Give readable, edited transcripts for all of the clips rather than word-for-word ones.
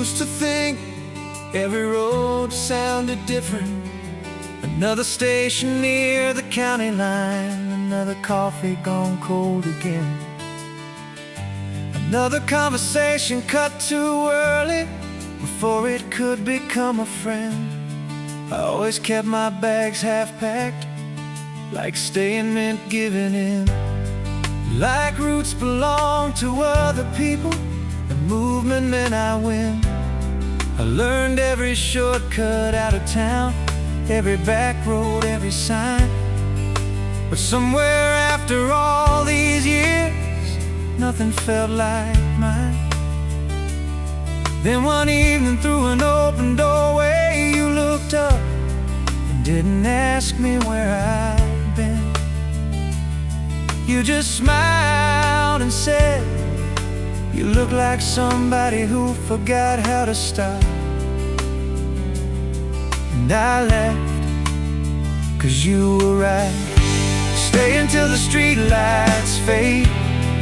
used to think every road sounded different. Another station near the county line, another coffee gone cold again. Another conversation cut too early before it could become a friend. I always kept my bags half-packed, like staying meant giving in. Like roots belong to other people, and movement meant I win. I learned every shortcut out of town, every back road, every sign. But somewhere after all these years, nothing felt like mine. Then one evening through an open doorway, you looked up and didn't ask me where I'd been. You just smiled and said, "You look like somebody who forgot how to stop." And I laughed, 'cause you were right. Stay until the street lights fade,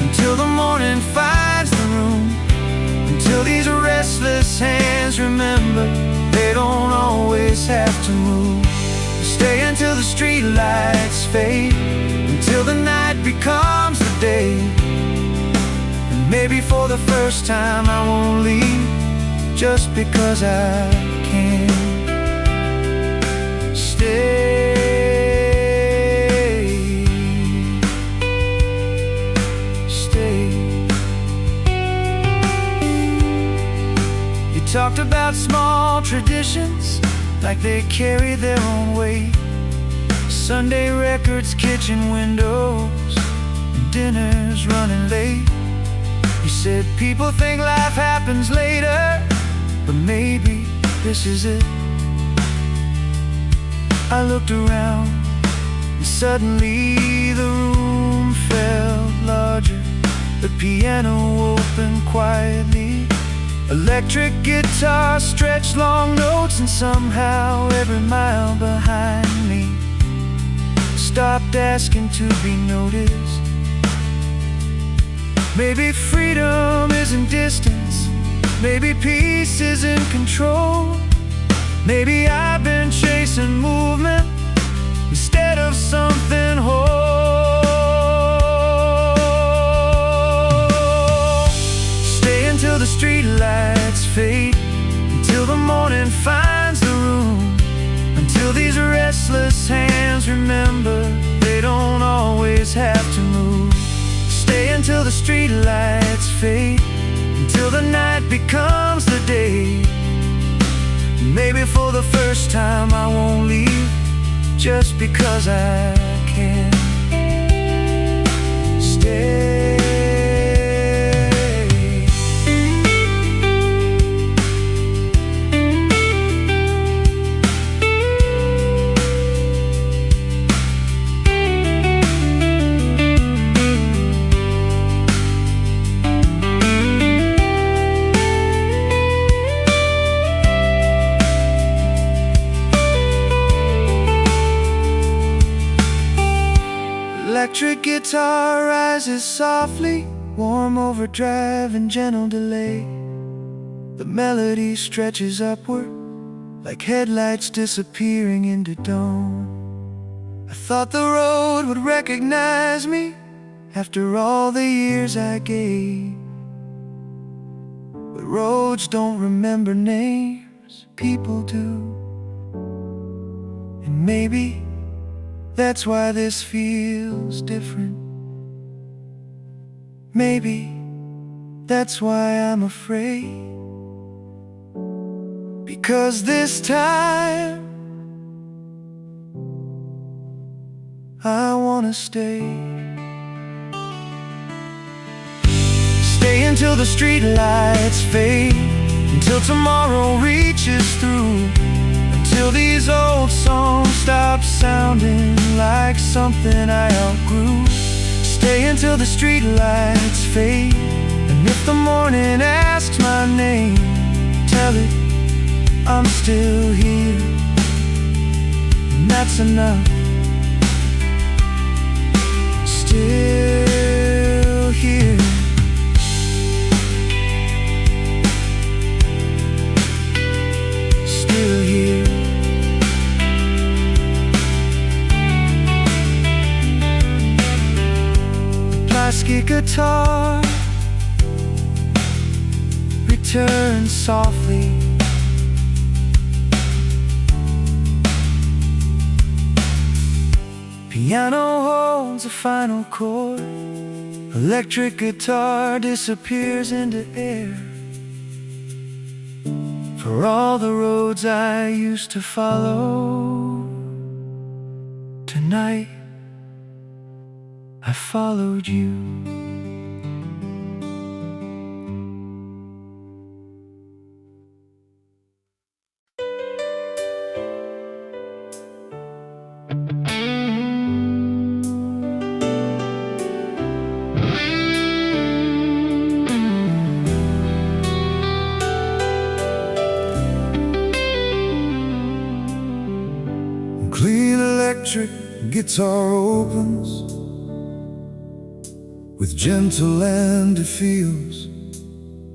until the morning finds the room, until these restless hands remember they don't always have to move. Stay until the street lights fade, until the night becomes the day. And maybe for the first time I won't leave, just because I can. Stay. Talked about small traditions, like they carry their own weight. Sunday records, kitchen windows, and dinners running late. You said people think life happens later, but maybe this is it. I looked around, and suddenly the room felt larger. The piano opened quietly, electric guitar stretched long notes, and somehow every mile behind me stopped asking to be noticed. Maybe freedom isn't distance, maybe peace is in control. Maybe I've been chasing movement instead of something whole. Stay until the street lights fade, until the morning finds the room, until these restless hands remember they don't always have to move. Stay until the street lights fade, until the night becomes the day. Maybe for the first time I won't leave, just because I can. Stay. Electric guitar rises softly, warm overdrive and gentle delay. The melody stretches upward, like headlights disappearing into dawn. I thought the road would recognize me after all the years I gave. But roads don't remember names, people do. And maybe that's why this feels different. Maybe that's why I'm afraid. Because this time I wanna stay. Stay until the street lights fade, until tomorrow reaches through, until these old songs stop sounding like something I outgrew. Stay until the street lights fade, and if the morning asks my name, tell it I'm still here, and that's enough. Still here. acoustic guitar returns softly. Piano holds a final chord. Electric guitar disappears into air. For all the roads I used to follow, tonight I followed you. Clean electric guitar opens with gentle land it feels.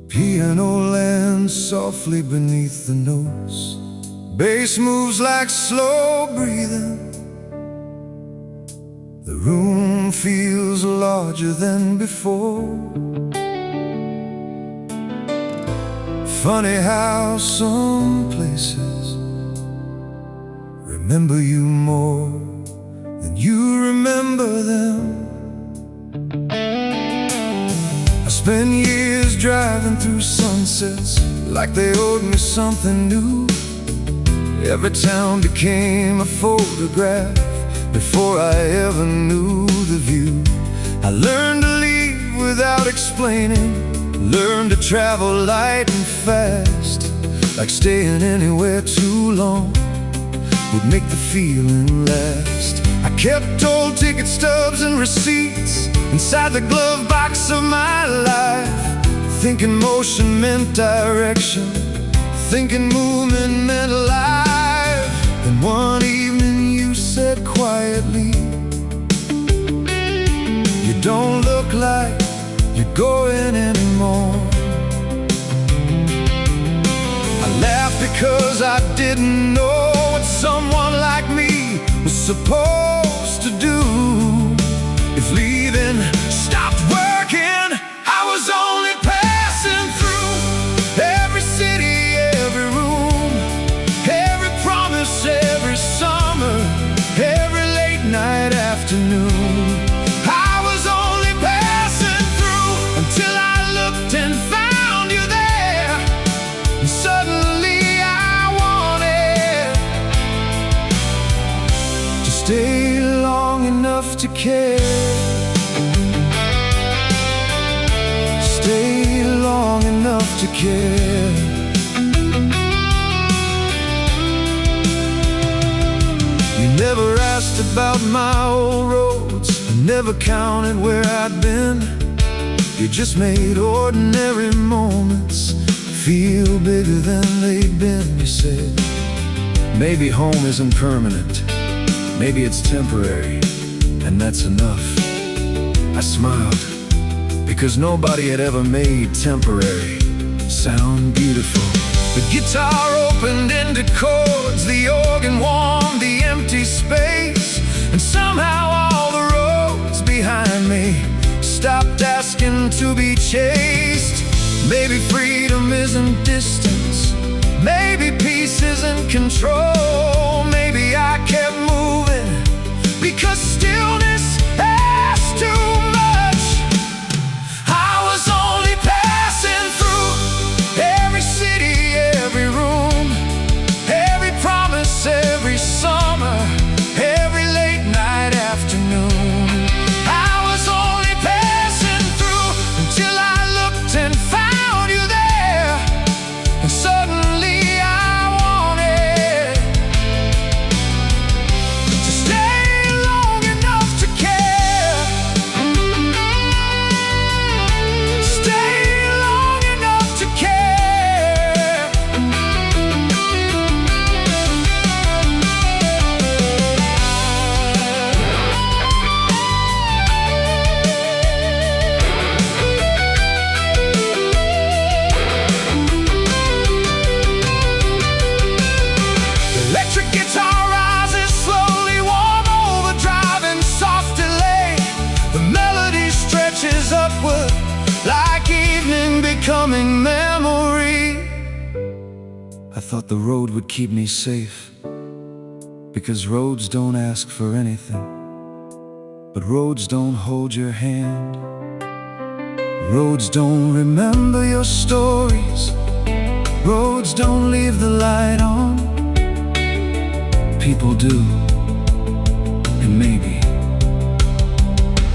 Piano lands softly beneath the notes. Bass moves like slow breathing. The room feels larger than before. Funny how some places remember you more than you remember them. I spent years driving through sunsets like they owed me something new. Every town became a photograph before I ever knew the view. I learned to leave without explaining, learned to travel light and fast, like staying anywhere too long would make the feeling last. I kept old ticket stubs and receipts inside the glove box of my life, thinking motion meant direction, thinking movement meant life. Then one evening you said quietly, you don't look like you're going anymore. I laughed because I didn't know what someone like me was supposed to do. If leaving stopped working, I was only passing through. Every city, every room, every promise, every summer, every late night afternoon. I was only passing through until I looked and found you there. And suddenly stay long enough to care. Stay long enough to care. You never asked about my old roads, I never counted where I'd been. You just made ordinary moments feel bigger than they'd been. You said, maybe home isn't permanent, maybe it's temporary, and that's enough. I smiled, because nobody had ever made temporary sound beautiful. The guitar opened into chords, the organ warmed the empty space, and somehow all the roads behind me stopped asking to be chased. Maybe freedom isn't distance, maybe peace isn't control. Maybe I kept moving because stillness asked too much. I was only passing through every city, every room, every promise, every summer, every late night afternoon. I was only passing through until I looked and found you there. And suddenly I wanted thought the road would keep me safe, because roads don't ask for anything, but roads don't hold your hand. Roads don't remember your stories, roads don't leave the light on. People do, and maybe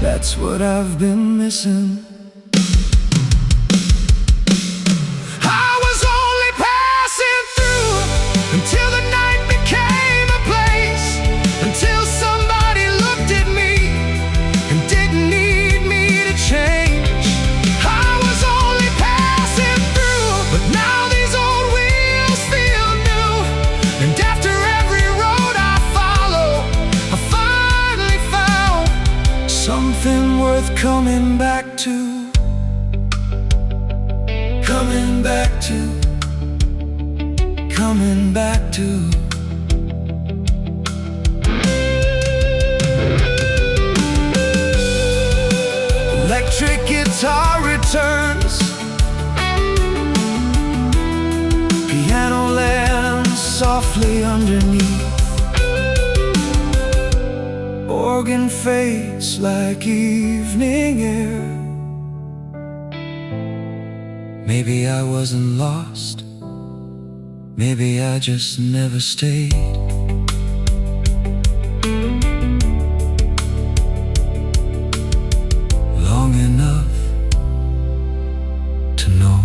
that's what I've been missing. I was only passing through until the night became a place, until somebody looked at me and didn't need me to change. I was only passing through, but now these old wheels feel new, and after every road I follow, I finally found something worth coming back to. Coming back to. Coming back to. Electric guitar returns, piano lands softly underneath, organ fades like evening air. Maybe I wasn't lost, maybe I just never stayed. Long enough to know.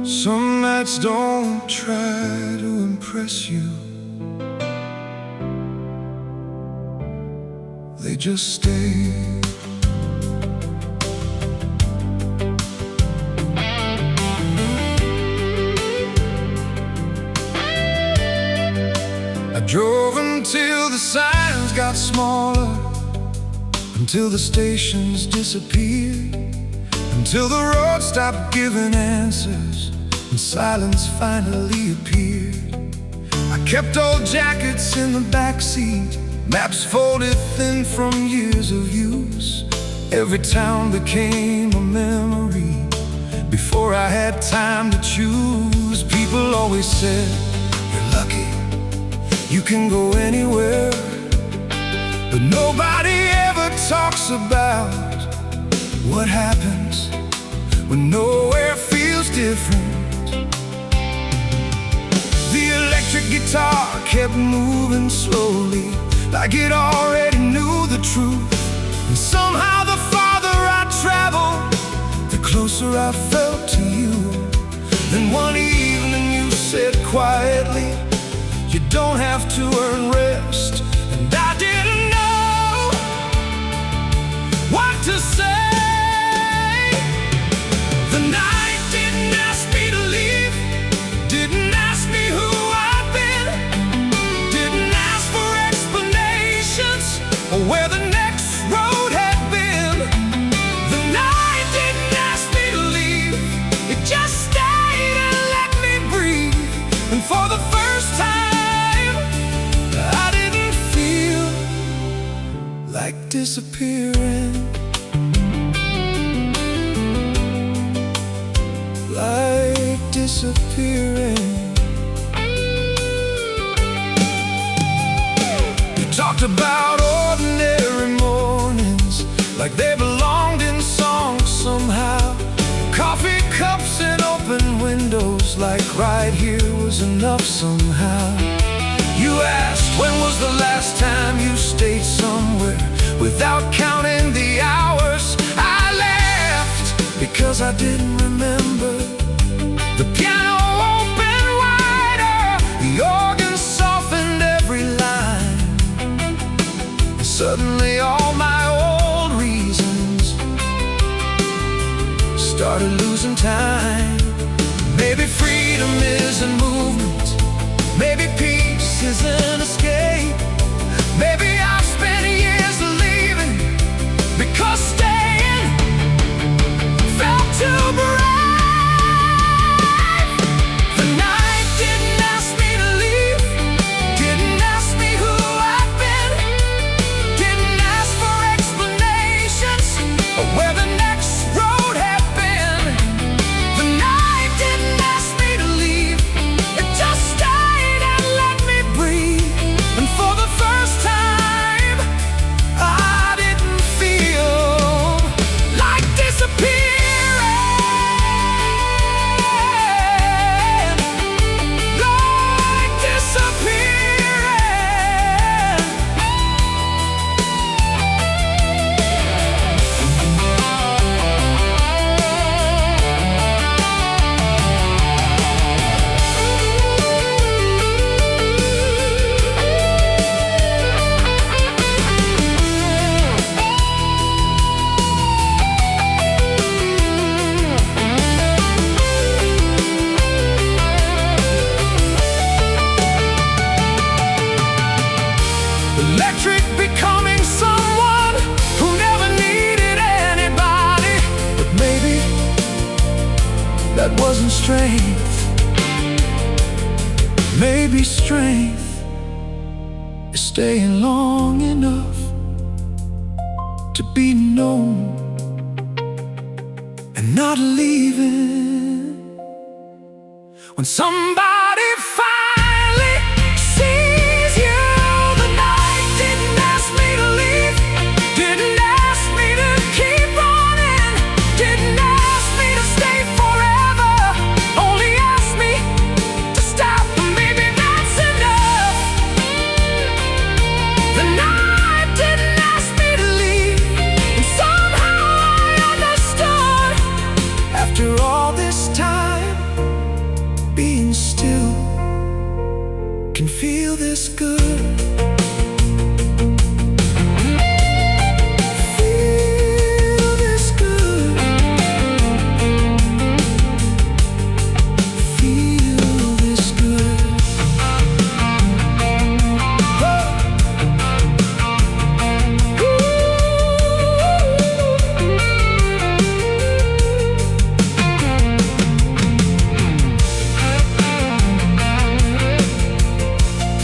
Some nights don't try to impress you, they just stay. I drove until the signs got smaller, until the stations disappeared, until the road stopped giving answers and silence finally appeared. I kept old jackets in the backseat, maps folded thin from years of use. Every town became a memory before I had time to choose. People always said, "You're lucky, you can go anywhere," but nobody ever talks about what happens when nowhere feels different. The electric guitar kept moving slowly, like it already knew the truth. And somehow the farther I traveled, the closer I felt to you. Then one evening you said quietly, "You don't have to earn rest." And I didn't know what to say. The night didn't ask me to leave, didn't ask me who I'd been, didn't ask for explanations or where the next road had been. The night didn't ask me to leave, it just stayed and let me breathe. And for the first time, I didn't feel like disappearing. Like disappearing. You talked about ordinary mornings, like they belonged in songs somehow. Coffee cups and open windows, like right here was enough somehow. You asked, when was the last time you stayed somewhere without counting the hours? I laughed because I didn't remember. The piano opened wider, the organ softened every line, and suddenly all my old reasons started losing time. Maybe freedom isn't movement, maybe peace isn't escape. Maybe I've spent years leaving because staying felt too bright. strength is staying long enough to be known and not leaving. When somebody finally sees you, the night didn't ask me to leave, didn't ask me to keep running, didn't ask me to stay forever, only asked me to stop, and maybe that's enough. The night didn't ask me to leave, and somehow I understood. After all this time, being still can feel this good. Feel this good. Feel this good.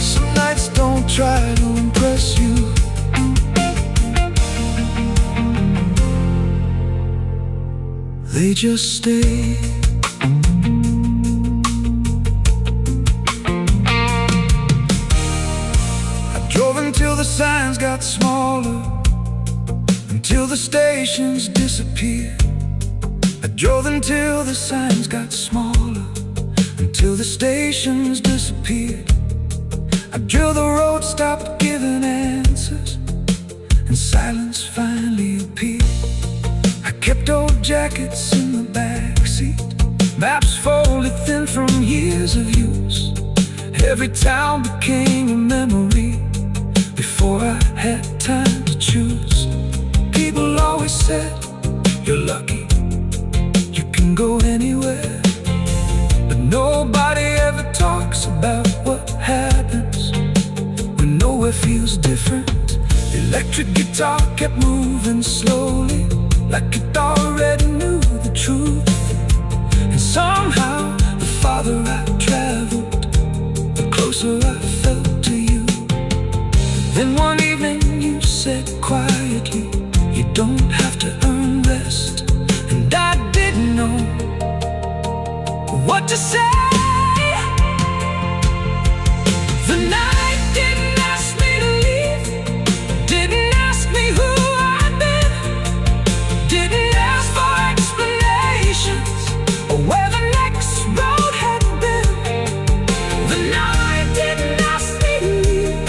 Some nights don't try to impress you. They just stay. I drove until the signs got smaller, until the stations disappeared. I drove until the signs got smaller, until the stations disappeared. I drilled the road, stopped giving answers, and silence finally appeared. I kept old jackets in the backseat, maps folded thin from years of use. Every town became a memory before I had time to choose. People always said, you're lucky, you can go anywhere. But nobody ever talks about what happens when nowhere feels different. The electric guitar kept moving slowly, like it already knew the truth. And somehow, the farther I traveled, the closer I felt to you. Then one evening you said quietly, you don't have to earn rest. And I didn't know what to say. The night didn't ask me to leave, didn't ask me who I'd been, didn't ask for explanations or where the next road had been. The night didn't ask me to leave,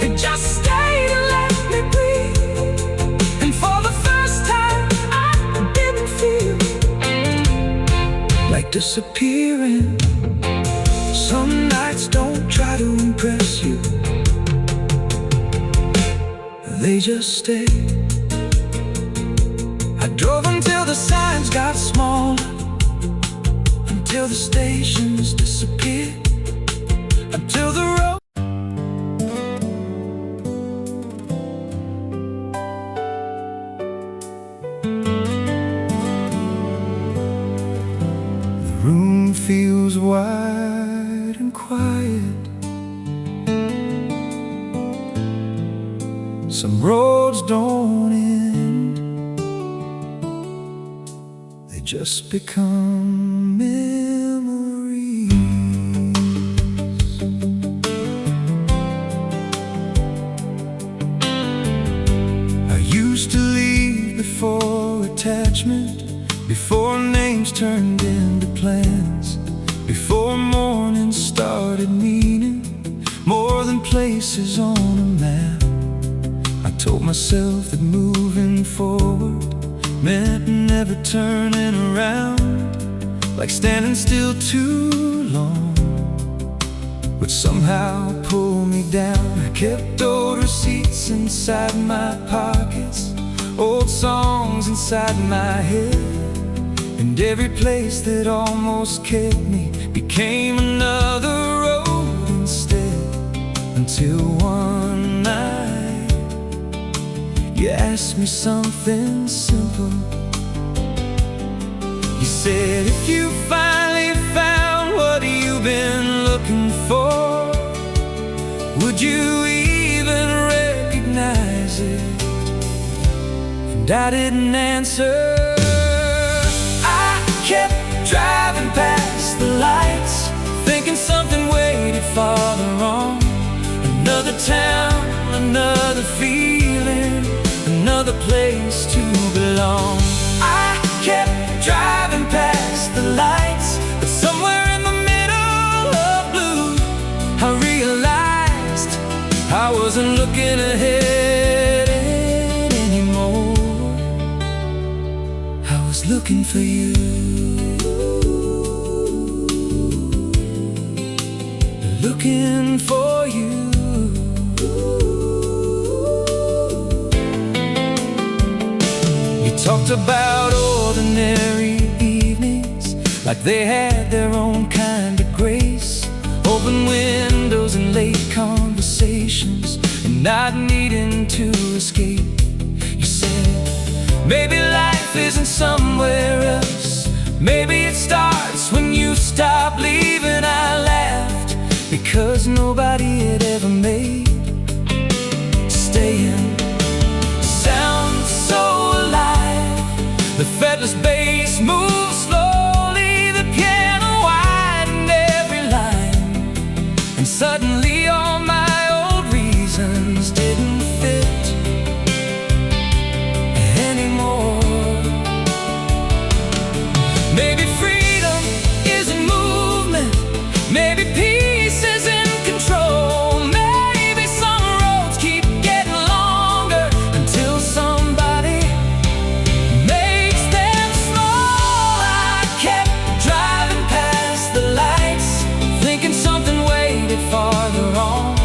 it just stayed and let me breathe. And for the first time I didn't feel like disappearing. Some nights don't try to impress you, they just stay. I drove until the signs got smaller, until the stations disappeared, until the road. The room feels wide and quiet. Some roads don't end, they just become memories. I used to leave before attachment, before names turned into plans, before morning started meaning more than places on a map. I told myself that moving forward meant never turning around, like standing still too long would somehow pull me down. I kept old receipts inside my pockets, old songs inside my head, and every place that almost kept me became another road instead. Until one night you asked me something simple. You said, if you finally looking for? Would you even recognize it? And I didn't answer. I kept driving past the lights, thinking something waited farther on. Another town, another feeling, another place to belong. I kept driving past the lights, but somewhere in the middle of blue, I realized I wasn't looking ahead anymore. I was looking for you, looking for you. You talked about ordinary evenings, like they had their own kind of grace. Open windows and late conversations, and not needing to escape. You said, maybe life isn't somewhere else, maybe it starts when you stop leaving. I laughed, because nobody had ever made staying sound so alive. The fretless bass moves slowly, the piano widened every line, and suddenly all my old reasons didn't fit anymore. Maybe freedom isn't movement, maybe peace is in control. Maybe some roads keep getting longer until somebody makes them small. I kept driving past the lights, thinking something waited farther on.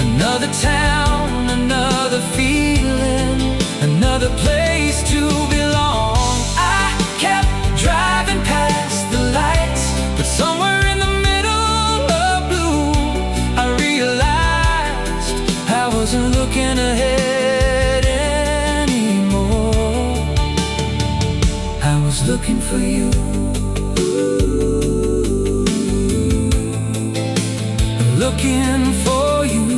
Another town, another feeling, another place to belong. I kept driving past the lights, but somewhere in the middle of blue, I realized I wasn't looking ahead anymore. I was looking for you, looking for you.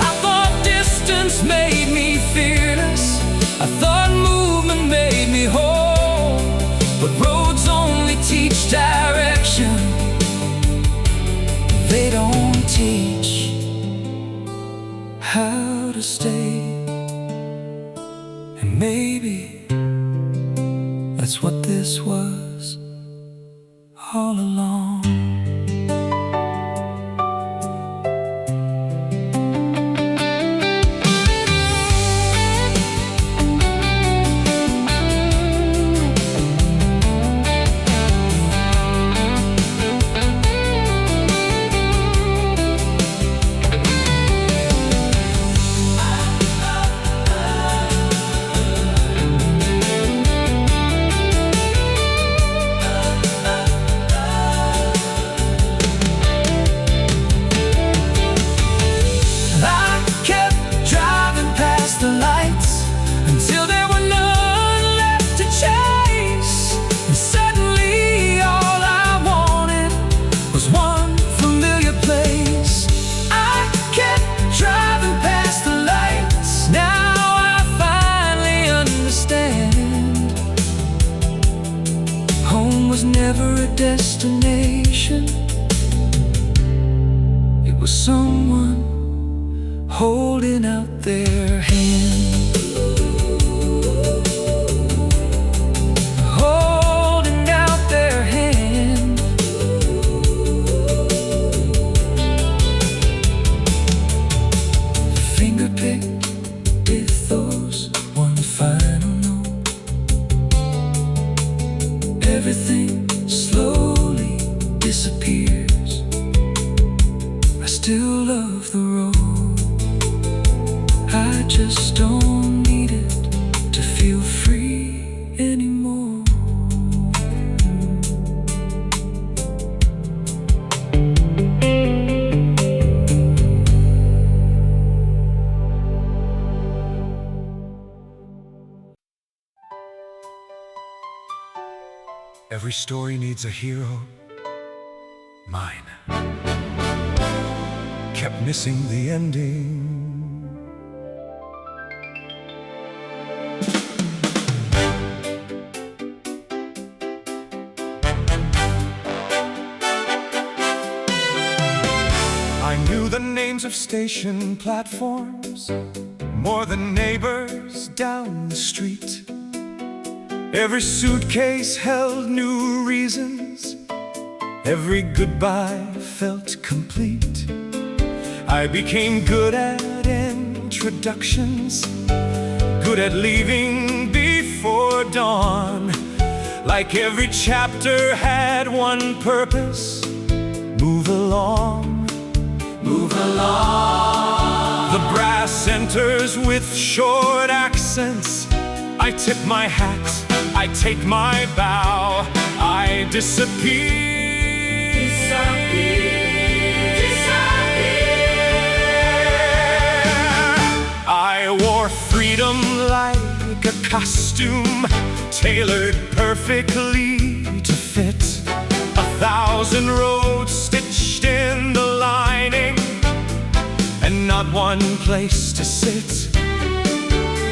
I thought distance made me fearless, I thought movement made me whole, but roads only teach direction, they don't teach how to stay. And maybe that's what this was all along. Until there were none left to chase, and suddenly all I wanted was one familiar place. I kept driving past the lights, now I finally understand. Home was never a destination, it was someone holding out their hand. Everything slowly disappears. I still love the road, I just don't need it to feel free anymore. Every story needs a hero. Mine kept missing the ending. I knew the names of station platforms more than neighbors down the street. Every suitcase held new reasons. Every goodbye felt complete. I became good at introductions, good at leaving before dawn. Like every chapter had one purpose: move along, move along. The brass enters with short accents. I tip my hat, I take my bow, I disappear. I wore freedom like a costume, tailored perfectly to fit. 1,000 roads stitched in the lining, and not one place to sit.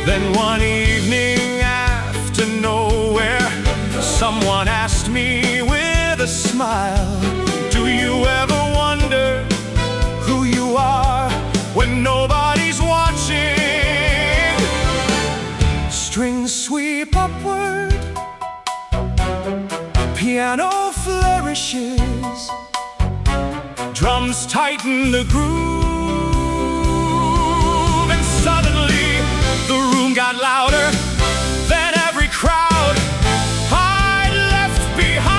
Then one evening after nowhere, someone asked me with a smile, do you ever wonder who you are when nobody's watching? Strings sweep upward, piano flourishes, drums tighten the groove, and suddenly the room got louder than every crowd I left behind.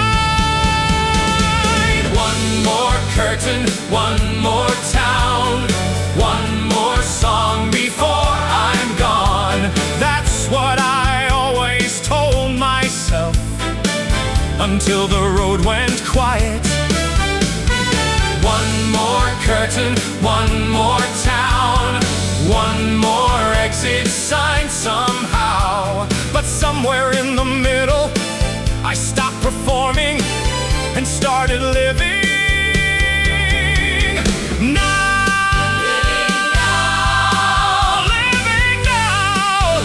One more curtain, one more town, one more song before I'm gone. That's what I always told myself, until the road went quiet. One more curtain, one more town, one more exit sign somehow. But somewhere in the middle, I stopped performing and started living.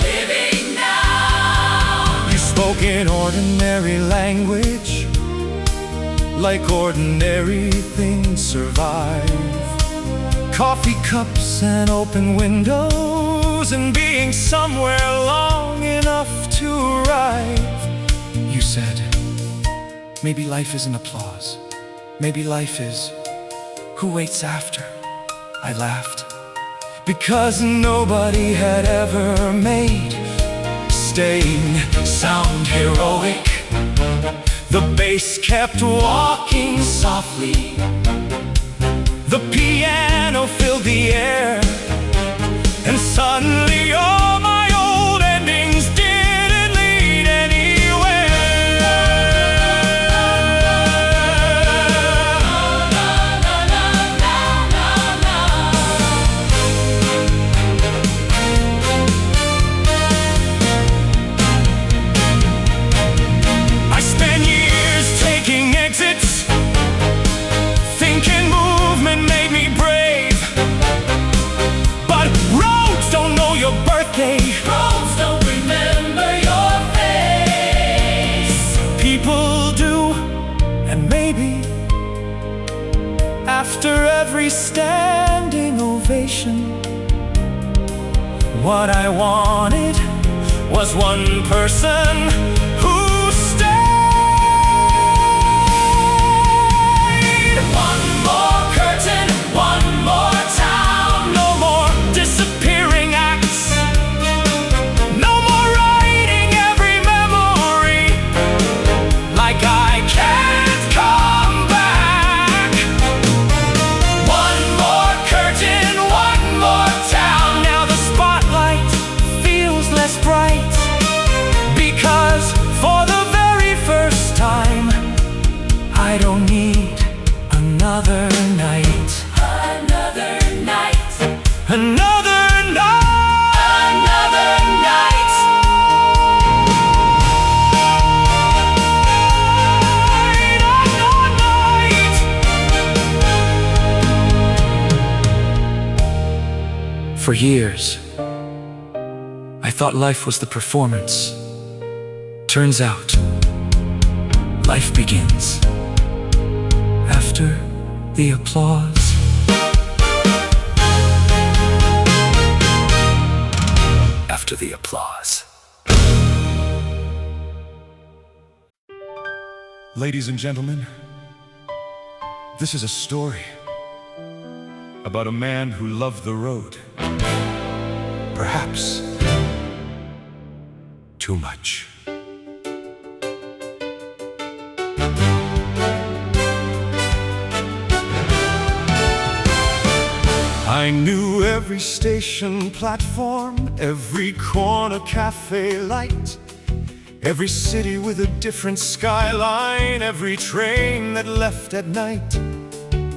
Living now. You spoke in ordinary language, like ordinary things survive. Coffee cups and open windows, and being somewhere long enough to arrive. You said, maybe life isn't applause. Maybe life is who waits after. I laughed, because nobody had ever made staying sound heroic. The bass kept walking softly, the piano filled the air, and suddenly all my old endings didn't lead anywhere. I spent years taking exits, thinking movement made me brave. But roads don't know your birthday, roads don't remember your face. People do, and maybe after every standing ovation, what I wanted was one person who stayed. One more curtain, one more town, no more disappearing acts, no more writing every memory like I can't come back. One more curtain, one more town. Now the spotlight feels less bright, because for For years, I thought life was the performance. Turns out, life begins after the applause. After the applause. Ladies and gentlemen, this is a story about a man who loved the road. Perhaps too much. I knew every station platform, every corner cafe light, every city with a different skyline, every train that left at night.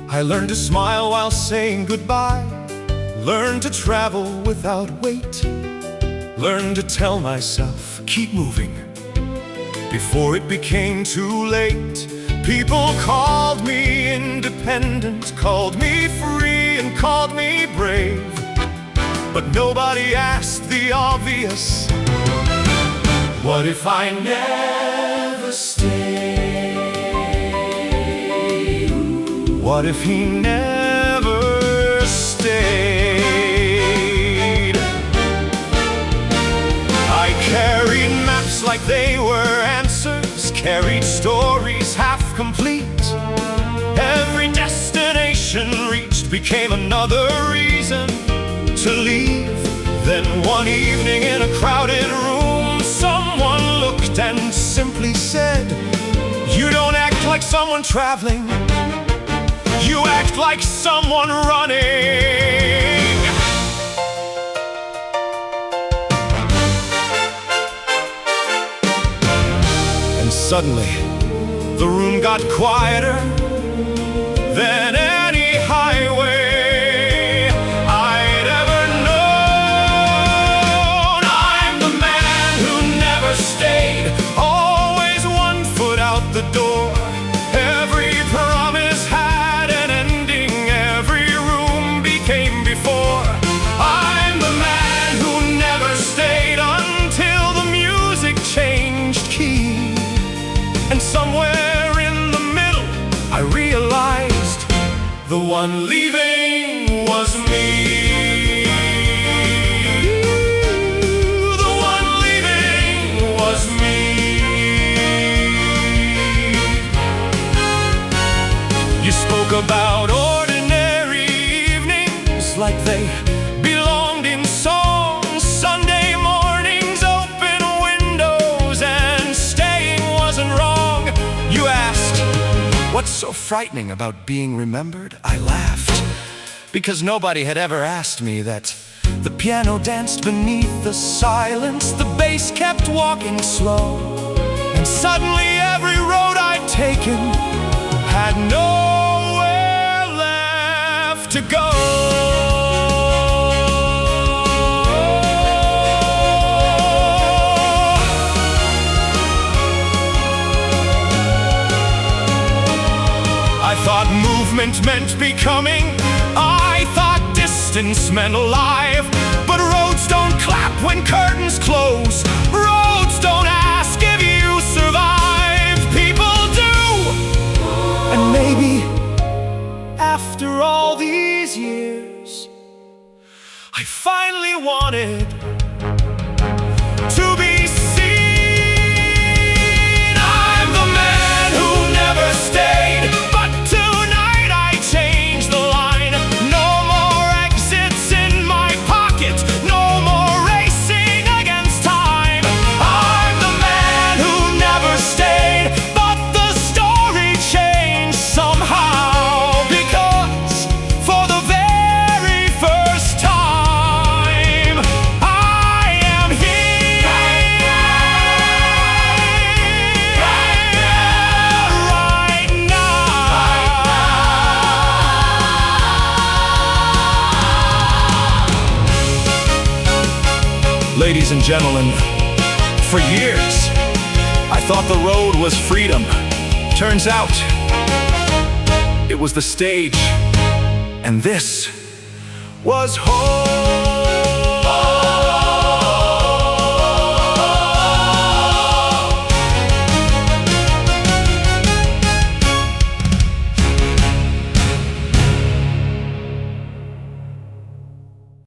I learned to smile while saying goodbye, learned to travel without weight, learned to tell myself, keep moving, before it became too late. People called me independent, called me free, and called me brave, but nobody asked the obvious. What if I never stayed? What if he never stayed? I carried maps like they were answers, carried stories half complete. Every destination reached became another reason to leave. Then one evening in a crowded room, someone looked and simply said, "You don't act like someone traveling, you act like someone running." And suddenly, the room got quieter than any highway I'd ever known. I'm the man who never stayed, always 1 foot out the door. Every promise had an ending, every room became before. I'm the man who never stayed until the music changed key. And somewhere in the middle, I realized the one leaving was me. The one leaving was me. You spoke about ordinary evenings like they belonged in songs. Sunday mornings, open windows, and staying wasn't wrong. You asked, what's so frightening about being remembered? I laughed, because nobody had ever asked me that. The piano danced beneath the silence, the bass kept walking slow, and suddenly every road I'd taken had nowhere left to go. I thought movement meant becoming, I thought distance meant alive. But roads don't clap when curtains close, roads don't ask if you survive. People do. And maybe after all these years, I finally wanted to be seen. I'm the man who never stayed, but tonight I changed the line. No more exits in my pocket, no more racing against time. I'm the man who never stayed, but the story changed somehow, because for the very first time I am here right now. Ladies and gentlemen, for years I thought the road was freedom. Turns out it was the stage, and this was home.